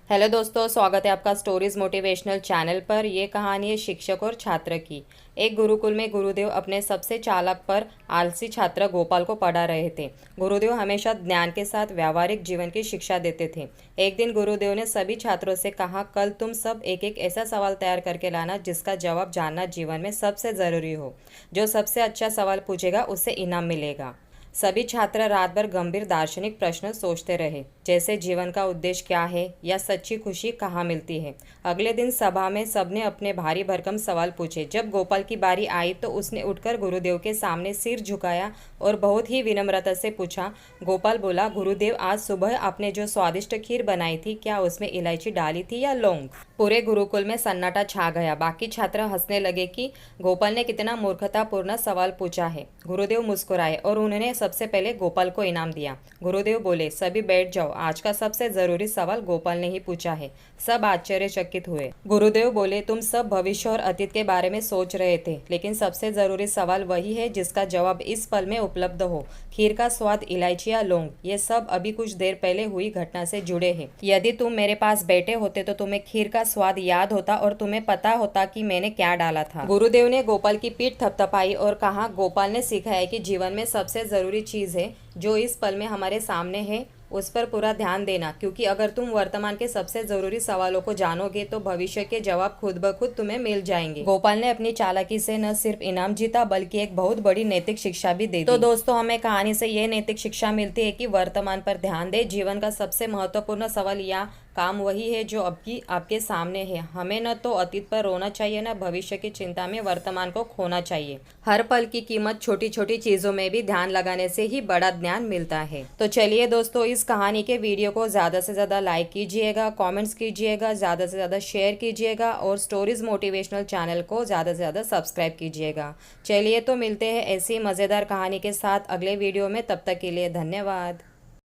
Hello दोस्तों, स्वागत है आपका स्टोरीज मोटिवेशनल चैनल पर। ये कहानी है शिक्षक और छात्र की। एक गुरुकुल में गुरुदेव अपने सबसे चालाक पर आलसी छात्र गोपाल को पढ़ा रहे थे। गुरुदेव हमेशा ज्ञान के साथ व्यावहारिक जीवन की शिक्षा देते थे। एक दिन गुरुदेव ने सभी छात्रों से कहा, कल तुम सब एक एक ऐसा सवाल तैयार करके लाना जिसका जवाब जानना जीवन में सबसे ज़रूरी हो। जो सबसे अच्छा सवाल पूछेगा उसे इनाम मिलेगा। सभी छात्र रात भर गंभीर दार्शनिक प्रश्न सोचते रहे, जैसे जीवन का उद्देश्य क्या है या सच्ची खुशी कहाँ मिलती है। अगले दिन सभा में सबने अपने भारी भरकम सवाल पूछे। जब गोपाल की बारी आई तो उसने उठकर गुरुदेव के सामने सिर झुकाया और बहुत ही विनम्रता से पूछा। गोपाल बोला, गुरुदेव, आज सुबह आपने जो स्वादिष्ट खीर बनाई थी, क्या उसमें इलायची डाली थी या लौंग? पूरे गुरुकुल में सन्नाटा छा गया। बाकी छात्र हंसने लगे कि गोपाल ने कितना मूर्खतापूर्ण सवाल पूछा है। गुरुदेव मुस्कुराए और उन्होंने सबसे पहले गोपाल को इनाम दिया। गुरुदेव बोले, सभी बैठ जाओ, आज का सबसे जरूरी सवाल गोपाल ने ही पूछा है। सब आश्चर्यचकित हुए। गुरुदेव बोले, तुम सब भविष्य और अतीत के बारे में सोच रहे थे, लेकिन सबसे जरूरी सवाल वही है जिसका जवाब इस पल में उपलब्ध हो। खीर का स्वाद, इलायची या लौंग, ये सब अभी कुछ देर पहले हुई घटना से जुड़े हैं। यदि तुम मेरे पास बैठे होते तो तुम्हें खीर का स्वाद याद होता और तुम्हें पता होता कि मैंने क्या डाला था। गुरुदेव ने गोपाल की पीठ थपथपाई और कहा, गोपाल ने सीखा है कि जीवन में सबसे जरूरी चीज है जो इस पल में हमारे सामने है, उस पर पूरा ध्यान देना, क्योंकि अगर तुम वर्तमान के सबसे जरूरी सवालों को जानोगे तो भविष्य के जवाब खुद ब खुद तुम्हें मिल जाएंगे। गोपाल ने अपनी चालाकी से न सिर्फ इनाम जीता बल्कि एक बहुत बड़ी नैतिक शिक्षा भी दे दी। तो दोस्तों, हमें कहानी से ये नैतिक शिक्षा मिलती है कि वर्तमान पर ध्यान दे। जीवन का सबसे महत्वपूर्ण सवाल या काम वही है जो अभी आपके सामने है। हमें न तो अतीत पर रोना चाहिए, न भविष्य की चिंता में वर्तमान को खोना चाहिए। हर पल की कीमत छोटी छोटी चीजों में भी ध्यान लगाने से ही बड़ा ज्ञान मिलता है। तो चलिए दोस्तों, इस कहानी के वीडियो को ज़्यादा से ज़्यादा लाइक कीजिएगा, कमेंट्स कीजिएगा, ज़्यादा से ज़्यादा शेयर कीजिएगा और स्टोरीज मोटिवेशनल चैनल को ज़्यादा से ज़्यादा सब्सक्राइब कीजिएगा। चलिए तो मिलते हैं ऐसी मज़ेदार कहानी के साथ अगले वीडियो में। तब तक के लिए धन्यवाद।